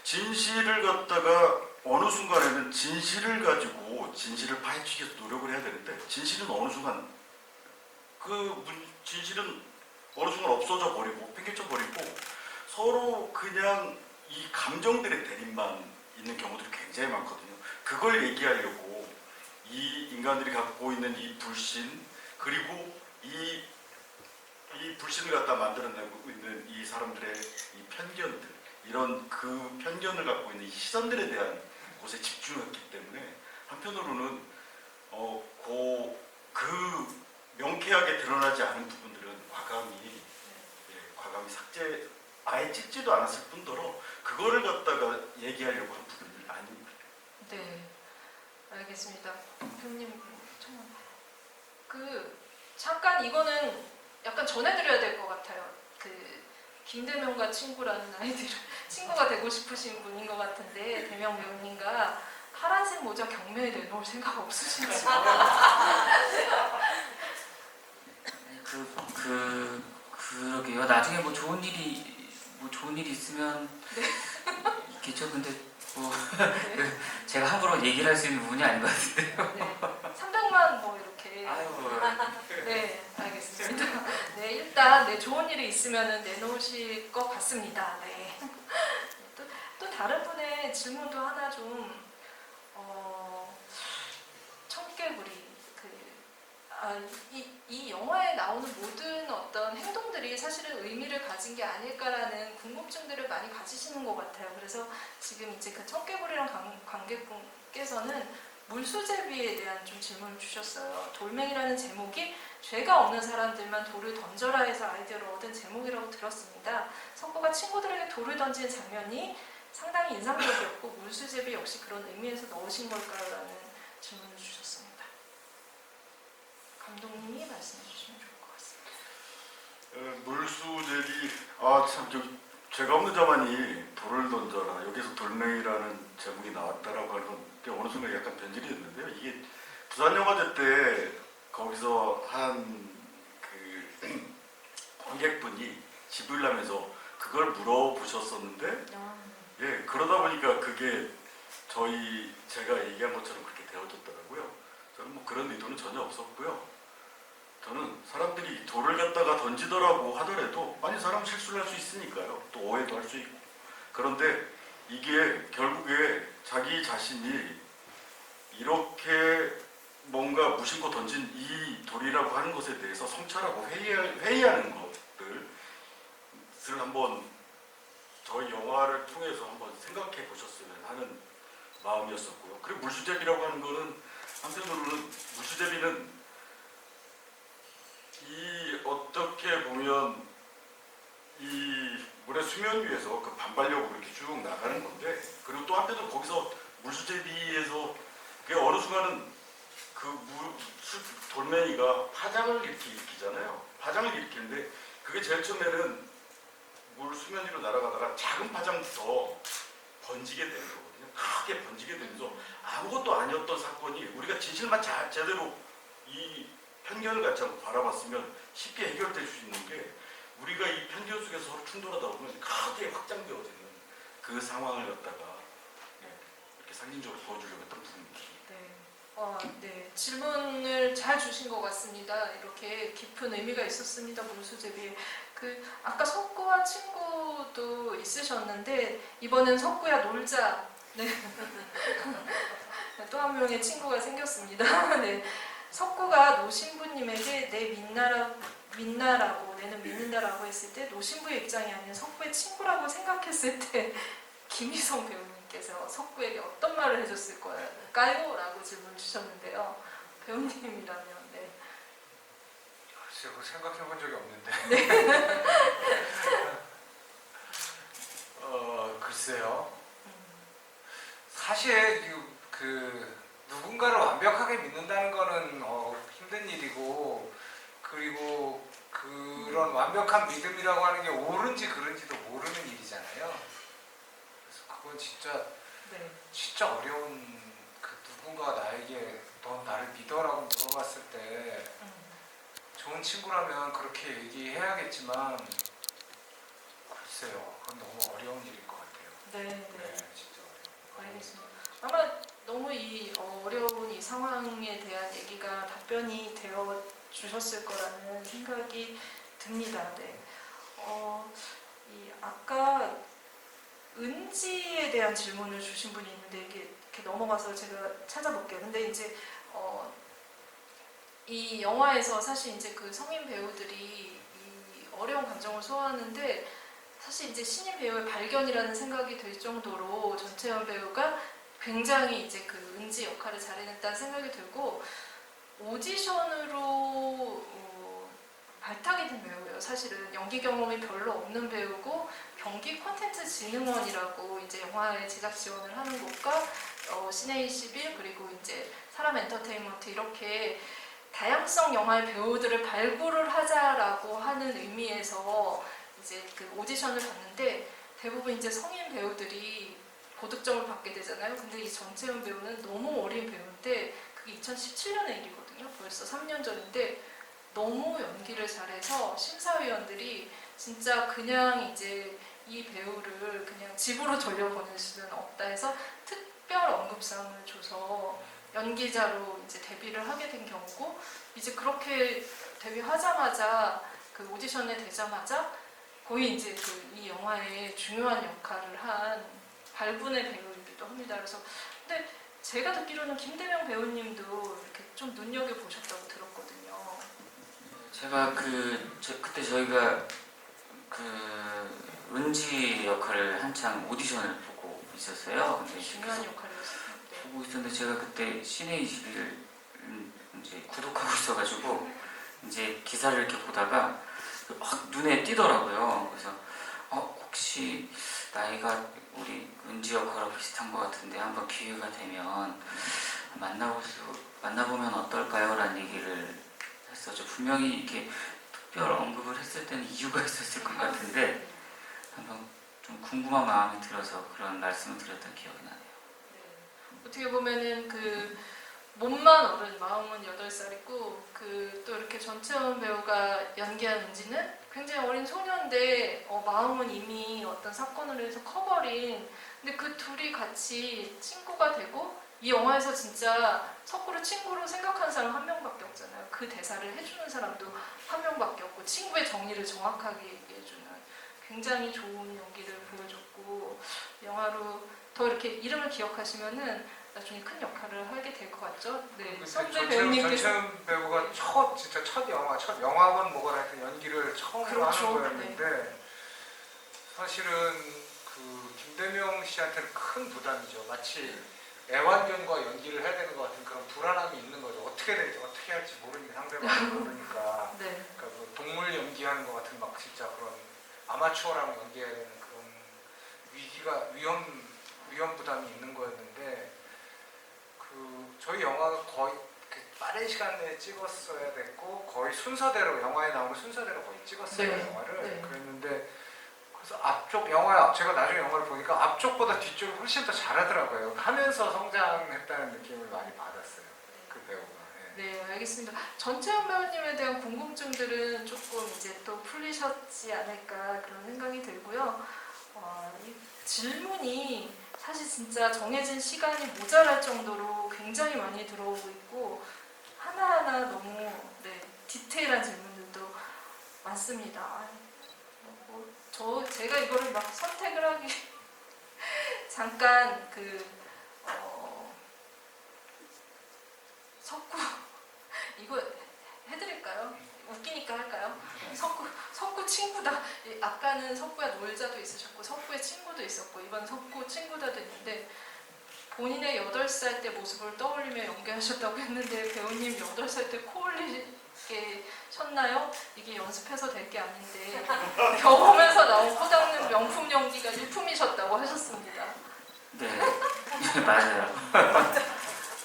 진실을 갖다가 어느 순간에는 진실을 가지고 진실을 파헤치기 위해서 노력을 해야 되는데 진실은 어느 순간 진실은 어느 순간 없어져 버리고 팽개쳐 버리고 서로 그냥 이 감정들의 대립만 있는 경우들이 굉장히 많거든요. 그걸 얘기하려고 이 인간들이 갖고 있는 이 불신 그리고 이 불신을 갖다 만들어내고 있는 이 사람들의 이 편견들 이런 그 편견을 갖고 있는 이 시선들에 대한 곳에 집중했기 때문에 한편으로는 그 명쾌하게 드러나지 않은 부분들은 과감히 삭제 아예 찍지도 않았을 뿐더러 그거를 갖다가 얘기하려고 한 부분이 아닙니다. 네, 알겠습니다. 대표님 잠깐 이거는 약간 전해드려야 될 것 같아요. 김대명과 친구라는 아이들 친구가 되고 싶으신 분인 것 같은데 대명 배우님과 파란색 모자 경매에 내놓을 생각 없으신지? 그러게요. 나중에 뭐 좋은 일이 있으면 있겠죠. 근데 뭐 제가 함부로 얘기를 할 수 있는 부분이 아닌 것 같은데요. 네, 300만 뭐 이렇게. 아유. 네, 알겠습니다. 네, 일단 좋은 일이 있으면 내놓으실 것 같습니다. 네. 또 다른 분의 질문도 하나 좀 청개구리 이 영화에 나오는 모든 어떤 행동들이 사실은 의미를 가진 게 아닐까라는 궁금증들을 많이 가지시는 것 같아요. 그래서 지금 이제 그 청개구리랑 관객분께서는 물수제비에 대한 좀 질문을 주셨어요. 돌멩이라는 제목이 죄가 없는 사람들만 돌을 던져라 해서 아이디어를 얻은 제목이라고 들었습니다. 석구가 친구들에게 돌을 던지는 장면이 상당히 인상적이었고 물수제비 역시 그런 의미에서 넣으신 걸까요? 라는 질문을 주셨습니다. 감독님이 말씀해 주시면 좋을 것 같습니다. 물수제비 참 죄가 없는 자만이 돌을 던져라 여기서 돌멩이라는 제목이 나왔다라고 하는 건 어느 순간 약간 변질이 됐는데요. 이게 부산영화제 때 거기서 한 관객분이 집을라면서 그걸 물어보셨었는데 예 그러다 보니까 그게 제가 얘기한 것처럼 그렇게 되어졌더라고요. 저는 뭐 그런 의도는 전혀 없었고요. 저는 사람들이 돌을 갖다가 던지더라고 하더라도 사람 실수를 할 수 있으니까요. 또 오해도 할 수 있고. 그런데 이게 결국에 자기 자신이 이렇게 뭔가 무심코 던진 이 돌이라고 하는 것에 대해서 성찰하고 회의하는 것들을 한번 저희 영화를 통해서 한번 생각해 보셨으면 하는 마음이었었고요. 그리고 물수제비라고 하는 거는 한편으로는 물수제비는 어떻게 보면 이 물의 수면 위에서 그 반발력으로 이렇게 쭉 나가는 건데 그리고 또 한편으로 거기서 물수제비에서 그게 어느 순간은 돌멩이가 파장을 일으키잖아요. 파장을 일으키는데 그게 제일 처음에는 물 수면 위로 날아가다가 작은 파장부터 번지게 되는 거거든요. 크게 번지게 되면서 아무것도 아니었던 사건이 우리가 진실만 제대로 이 편견을 갖지 않고 바라봤으면 쉽게 해결될 수 있는 게 우리가 이 편견 속에서 서로 충돌하다 보면 크게 확장되어지는 그 상황을 갖다가 이렇게 상징적으로 보여주려고 했던 부분입니다. 네, 질문을 잘 주신 것 같습니다. 이렇게 깊은 의미가 있었습니다. 물수제비에. 아까 석구와 친구도 있으셨는데 이번엔 석구야 놀자. 네. 또 한 명의 친구가 생겼습니다. 네. 석구가 노신부님에게 내 믿나라고 내는 믿는다라고 했을 때 노신부의 입장이 아닌 석구의 친구라고 생각했을 때 김희성 배우님 배우님께서 석구에게 어떤 말을 해줬을까요? 라고 질문 주셨는데요. 배우님이라면 네. 글쎄요, 그거 생각해 본 적이 없는데. 글쎄요. 사실 그 누군가를 완벽하게 믿는다는 거는 힘든 일이고, 그리고 그런 완벽한 믿음이라고 하는 게 옳은지 그른지도 모르는 일이잖아요. 그래서 그건 진짜 네. 진짜 어려운, 그 누군가 나에게 너 나를 믿어라고 물어봤을 때 좋은 친구라면 그렇게 얘기해야겠지만, 글쎄요, 그건 너무 어려운 일일 것 같아요. 네, 네, 네. 진짜 어려운. 알겠습니다. 아마 너무 이 어려운 이 상황에 대한 얘기가 답변이 되어 주셨을 거라는 생각이 듭니다. 네. 이 아까 은지에 대한 질문을 주신 분이 있는데 이게 이렇게 넘어가서 제가 찾아볼게요. 근데 이제 이 영화에서 사실 이제 그 성인 배우들이 이 어려운 감정을 소화하는데 사실 이제 신인 배우의 발견이라는 생각이 들 정도로 전채연 배우가 굉장히 이제 그 은지 역할을 잘 해냈다는 생각이 들고 오디션으로 발탁이 된 배우예요. 사실은 연기 경험이 별로 없는 배우고 경기 콘텐츠 진흥원이라고 이제 영화에 제작 지원을 하는 곳과 시네21 그리고 이제 사람 엔터테인먼트 이렇게 다양성 영화의 배우들을 발굴을 하자라고 하는 의미에서 이제 그 오디션을 봤는데 대부분 이제 성인 배우들이 고득점을 받게 되잖아요. 근데 이 전채연 배우는 너무 어린 배우인데 그게 2017년의 일이거든요. 벌써 3년 전인데 너무 연기를 잘해서 심사위원들이 진짜 그냥 이제 이 배우를 그냥 집으로 돌려보낼 수는 없다 해서 특별 언급상을 줘서 연기자로 이제 데뷔를 하게 된 경우고 이제 그렇게 데뷔하자마자 그 오디션에 되자마자 거의 이제 그 이 영화의 중요한 역할을 한 발군의 배우이기도 합니다. 그래서 근데 제가 듣기로는 김대명 배우님도 이렇게 좀 눈여겨 보셨다고 들었거든요. 제가 그때 저희가 그 은지 역할을 한창 오디션을 보고 있었어요. 근데 중요한 역할이었어요. 네. 보고 있었는데 제가 그때 시네21을 이제 구독하고 있어가지고 이제 기사를 이렇게 보다가 확 눈에 띄더라고요. 그래서 혹시 나이가 우리 은지 역할하고 비슷한 것 같은데 한번 기회가 되면 만나보면 어떨까요? 라는 얘기를 했었죠. 분명히 이렇게 특별 언급을 했을 때는 이유가 있었을 것 같은데 한번 좀 궁금한 마음이 들어서 그런 말씀을 드렸던 기억이 나네요. 네. 어떻게 보면은 그 몸만 어른 마음은 8살이고 그 또 이렇게 전채연 배우가 연기한 은지는 굉장히 어린 소녀인데 마음은 이미 어떤 사건으로 해서 커버린 근데 그 둘이 같이 친구가 되고 이 영화에서 진짜 석구를 친구로 생각하는 사람 한 명밖에 없잖아요. 그 대사를 해주는 사람도 한 명밖에 없고 친구의 정의를 정확하게 얘기해주는 굉장히 좋은 연기를 보여줬고 영화로 더 이렇게 이름을 기억하시면은 나중에 큰 역할을 하게 될 것 같죠? 네, 선배 배우님께서 전채연 배우가 진짜 첫 영화건 뭐건 하여튼 연기를 처음 그렇죠. 하는 거였는데 사실은 그 김대명 씨한테는 큰 부담이죠. 마치 애완견과 연기를 해야 되는 것 같은 그런 불안함이 있는 거죠. 어떻게 될지 어떻게 할지 모르니까 상대방이 모르니까. 네. 그러니까 뭐 동물 연기하는 것 같은 막 진짜 그런 아마추어랑 연기해야 되는 그런 위험 부담이 있는 거였는데 그 저희 영화가 거의 빠른 시간 내에 찍었어야 됐고 거의 순서대로 영화에 나오는 순서대로 거의 찍었어요. 네. 영화를. 네. 그랬는데 그래서 제가 나중에 영화를 보니까 앞쪽보다 뒤쪽이 훨씬 더 잘하더라고요. 하면서 성장했다는 느낌을 많이 받았어요. 그 배우가. 네, 알겠습니다. 전채연 배우님에 대한 궁금증들은 조금 이제 또 풀리셨지 않을까 그런 생각이 들고요. 이 질문이 사실 진짜 정해진 시간이 모자랄 정도로 굉장히 많이 들어오고 있고 하나하나 너무 디테일한 질문들도 많습니다. 제가 이거를 막 선택을 하기 잠깐 석구 이거 해드릴까요? 웃기니까 할까요? 석구 친구다. 아까는 석구야 놀자도 있으셨고 석구의 친구도 있었고 이번 석구 친구다도 있는데 본인의 8살 때 모습을 떠올리며 연기하셨다고 했는데 배우님 8살 때 코 올리게 셨나요? 이게 연습해서 될 게 아닌데 경험에서 나온 코 닦는 명품 연기가 일품이셨다고 하셨습니다. 네, 맞아요.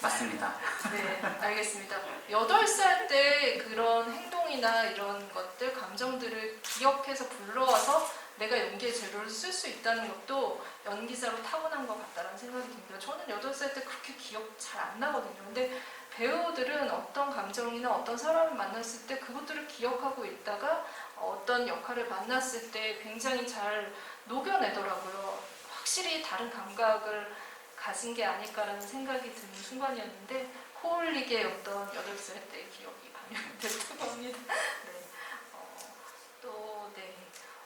맞습니다. 네, 알겠습니다. 8살 때 그런 행동이나 이런 것들, 감정들을 기억해서 불러와서 내가 연기의 재료를 쓸 수 있다는 것도 연기자로 타고난 것 같다는 생각이 듭니다. 저는 8살 때 그렇게 기억 잘 안 나거든요. 근데 배우들은 어떤 감정이나 어떤 사람을 만났을 때 그것들을 기억하고 있다가 어떤 역할을 만났을 때 굉장히 잘 녹여내더라고요. 확실히 다른 감각을 가진 게 아닐까라는 생각이 드는 순간이었는데 코올릭의 어떤 8살 때의 기억이 반영됐다고 합니다. 네. 네.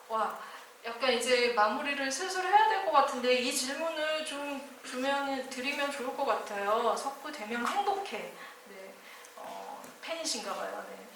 와, 약간 이제 마무리를 슬슬 해야 될 것 같은데 이 질문을 좀 드리면 좋을 것 같아요. 석구 대명 행복해. 네. 팬이신가 봐요. 네.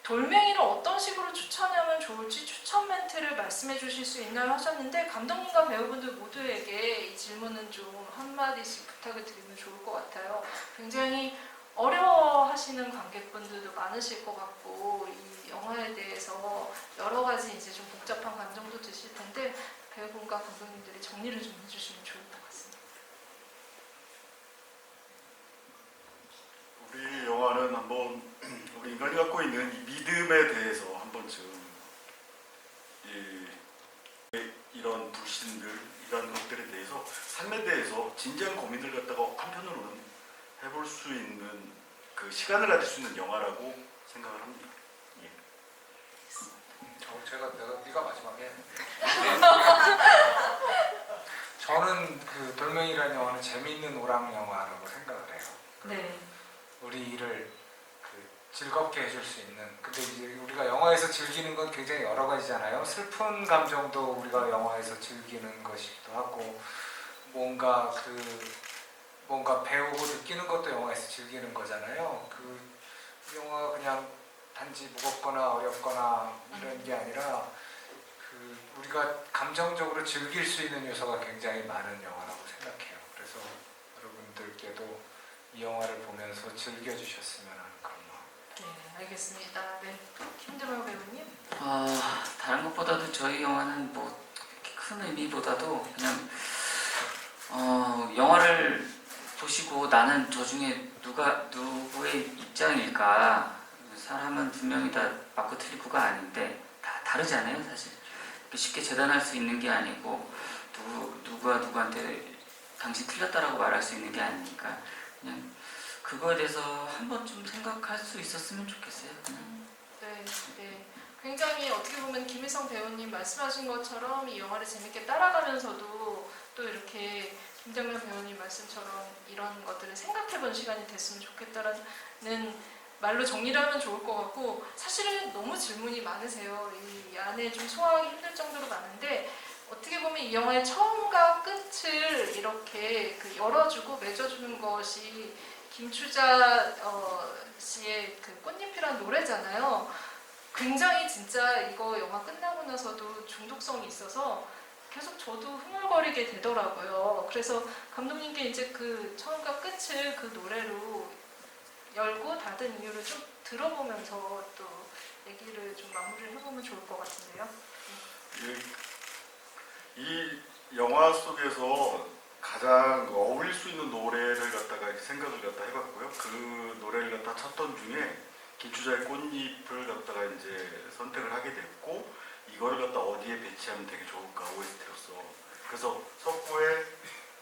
돌멩이를 어떤 식으로 추천하면 좋을지 추천 멘트를 말씀해 주실 수 있나요? 하셨는데 감독님과 배우분들 모두에게 이 질문은 좀 한마디씩 부탁을 드리면 좋을 것 같아요. 굉장히 어려워하시는 관객분들도 많으실 것 같고 이 영화에 대해서 여러 가지 이제 좀 복잡한 감정도 드실 텐데 배우분과 감독님들이 정리를 좀 해주시면 좋을 것 같습니다. 우리 영화는 한번 우리 인간이 갖고 있는 이 믿음에 대해서 한 번쯤 이런 불신들, 이런 것들에 대해서 삶에 대해서 진지한 고민을 갖다가 한편으로는 해볼 수 있는 그 시간을 가질 수 있는 영화라고 생각을 합니다. 예. 네가 마지막에. 저는 그 돌멩이라는 영화는 재미있는 오락 영화라고 생각을 해요. 네. 우리를 그 즐겁게 해줄 수 있는. 근데 이제 우리가 영화에서 즐기는 건 굉장히 여러 가지잖아요. 슬픈 감정도 우리가 영화에서 즐기는 것이기도 하고, 뭔가 배우고 느끼는 것도 영화에서 즐기는 거잖아요. 그 영화가 그냥 단지 무겁거나 어렵거나 이런 게 아니라 그 우리가 감정적으로 즐길 수 있는 요소가 굉장히 많은 영화라고 생각해요. 그래서 여러분들께도 이 영화를 보면서 즐겨주셨으면 하는 그런 마음. 네, 알겠습니다. 네. 김드로 배우님? 다른 것보다도 저희 영화는 뭐 큰 의미보다도 그냥 영화를 보시고 나는 저 중에 누구의 입장일까? 사람은 분명히 다 맞고 틀리고가 아닌데 다 다르잖아요, 사실. 쉽게 재단할 수 있는 게 아니고 누가 누구한테 당신 틀렸다라고 말할 수 있는 게 아니니까 그냥 그거에 대해서 한 번쯤 생각할 수 있었으면 좋겠어요. 그냥. 네, 네. 굉장히 어떻게 보면 김희성 배우님 말씀하신 것처럼 이 영화를 재밌게 따라가면서도 또 이렇게 김정면 배우님 말씀처럼 이런 것들을 생각해본 시간이 됐으면 좋겠다라는 말로 정리를 하면 좋을 것 같고 사실은 너무 질문이 많으세요. 이 안에 좀 소화하기 힘들 정도로 많은데 어떻게 보면 이 영화의 처음과 끝을 이렇게 그 열어주고 맺어주는 것이 김추자 씨의 그 꽃잎이라는 노래잖아요. 굉장히 진짜 이거 영화 끝나고 나서도 중독성이 있어서 계속 저도 흥얼거리게 되더라고요. 그래서 감독님께 이제 그 처음과 끝을 그 노래로 열고 닫은 이유를 좀 들어보면서 또 얘기를 좀 마무리를 해보면 좋을 것 같은데요. 이 영화 속에서 가장 어울릴 수 있는 노래를 갖다가 생각을 갖다 해봤고요. 그 노래를 갖다 찾던 중에 김추자의 꽃잎을 갖다가 이제 선택을 하게 됐고 이거를 갖다 어디에 배치하면 되게 좋을까 OST로서. 그래서 석구의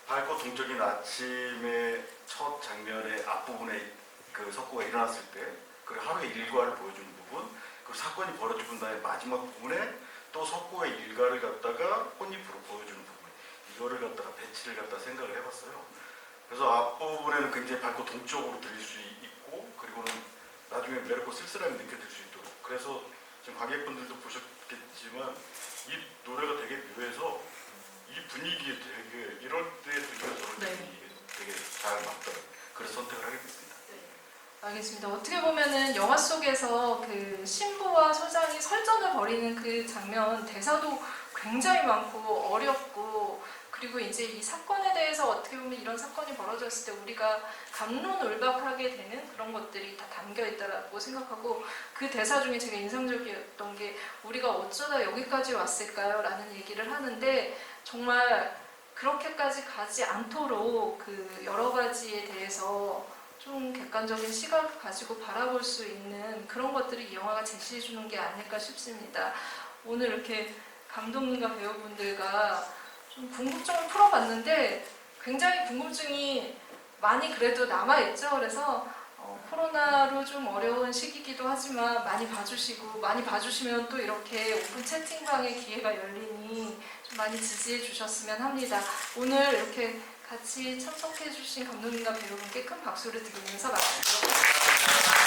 밝고 동적인 아침의 첫 장면의 앞부분에 그 석구가 일어났을 때 그리고 하루의 일과를 보여주는 부분 그리고 사건이 벌어지고 다음에 마지막 부분에 또 석구의 일과를 갖다가 꽃잎으로 보여주는 부분 이거를 갖다가 배치를 갖다 생각을 해봤어요. 그래서 앞부분에는 굉장히 밝고 동적으로 들릴 수 있고 그리고는 나중에 매력고 쓸쓸함이 느껴질 수 있도록 그래서 지금 관객분들도 보셨겠지만 이 노래가 되게 묘해서 이 분위기에 되게 이럴 때도 이런 저럴 때 네. 분위기에 되게 잘 맞더라고요. 그래서 선택을 하게 됐습니다. 네. 알겠습니다. 어떻게 보면은 영화 속에서 그 신부와 소장이 설전을 벌이는 그 장면 대사도 굉장히 많고 어렵고 그리고 이제 이 사건에 대해서 어떻게 보면 이런 사건이 벌어졌을 때 우리가 갑론을박하게 되는 그런 것들이 다 담겨 있다라고 생각하고 그 대사 중에 제가 인상적이었던 게 우리가 어쩌다 여기까지 왔을까요? 라는 얘기를 하는데 정말 그렇게까지 가지 않도록 그 여러 가지에 대해서 좀 객관적인 시각을 가지고 바라볼 수 있는 그런 것들을 이 영화가 제시해 주는 게 아닐까 싶습니다. 오늘 이렇게 감독님과 배우분들과 좀 궁금증을 풀어봤는데 굉장히 궁금증이 많이 그래도 남아있죠. 그래서 코로나로 좀 어려운 시기이기도 하지만 많이 봐주시고 많이 봐주시면 또 이렇게 오픈 채팅방의 기회가 열리니 좀 많이 지지해 주셨으면 합니다. 오늘 이렇게 같이 참석해 주신 감독님과 배우분께 큰 박수를 드리면서 마치도록 하겠습니다.